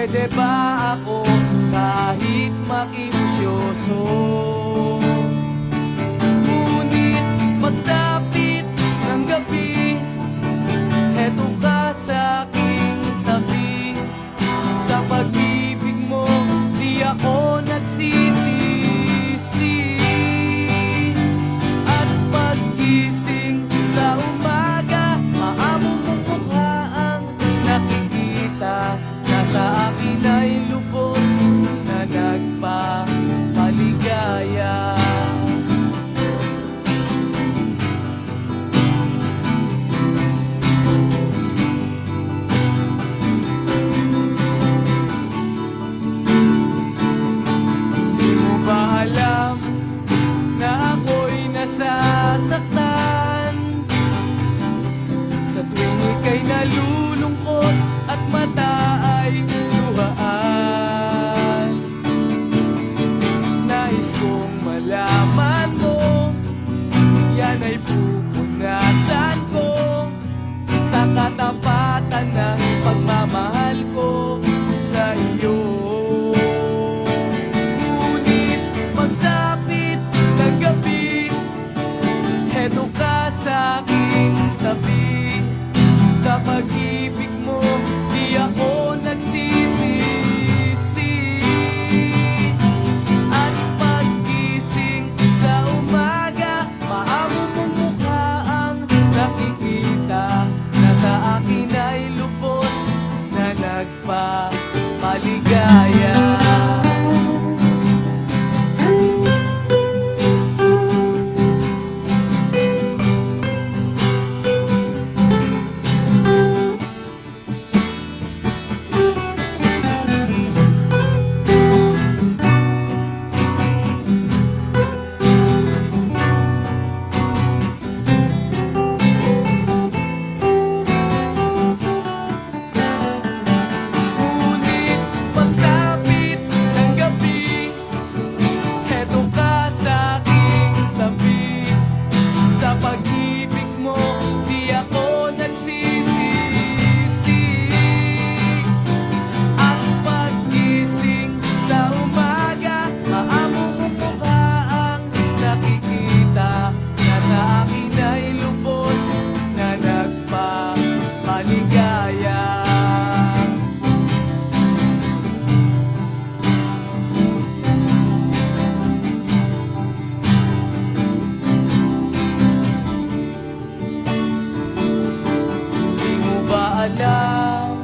Pwede ba ako kahit makimosyoso? Ngunit pagsapit ng gabi, eto ka sa aking tabi. Sa pag-ibig mo, di ako nagsisisi. At pag-gising sa umaga, maamong mong mukha ang nakikita. Nasa akin ay lubos na nagpapaligaya. Di mo ba alam na ako'y nasasaktan? Sa tuwing ika'y nalulungkot at mata ay luhaan, nais kong malaman mo, yan ay pupunasan ko sa katapatan ng pagmamahal ko sa iyo. Ngunit pagsapit ng gabi, eto ka sa aking tabi. Sa pag-ibig mo, di ako nagsisisi. At pag-gising sa umaga, maamong mong mukha ang nakikita. Nasa akin ay lubos na nagpapaligaya. Ngunit pagsapit ng gabi, eto ka sa aking tabi. Sa pag-ibig mo, di ako nagsisisi. At pag-gising sa umaga, maamong mong mukha ang nakikita. Nasa akin ay lubos na nagpapaligaya. Di mo ba alam?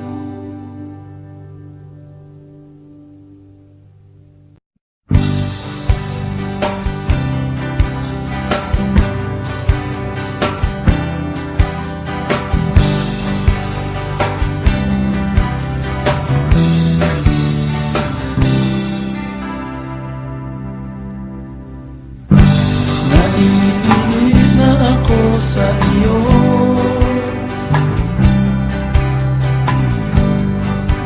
Naiinis na ako sa iyo.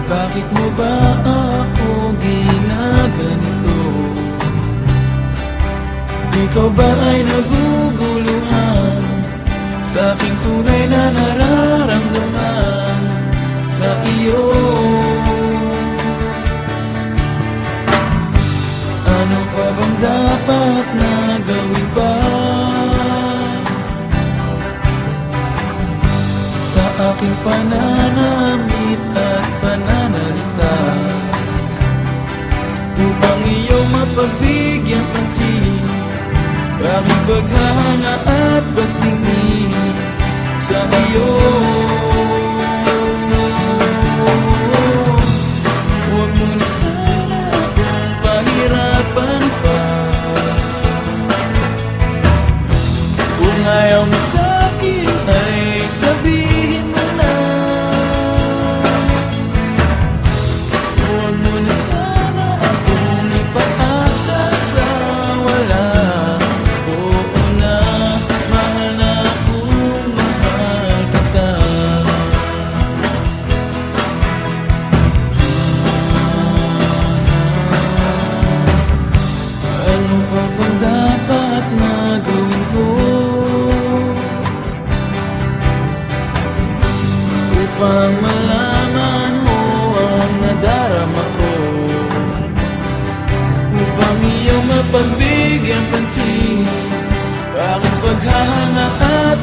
Bakit mo ba ako ginaganito? Ikaw ba ay naguguluhan sa aking tunay na nararamdaman sa iyo? Ano pa bang dapat na gawin pa sa aking pananamit at pananalita upang iyong mapagbigyan pansin aking paghahanga at pagtingin sa iyo? Huwag mo na sana akong pahirapan pa. Kung ayaw mo sa'kin ay sabihin mo na. Huwag mo na sana akong ipag-asa sa wala. Oo na, mahal na pagbigyan pansin? Bakit paghahanga at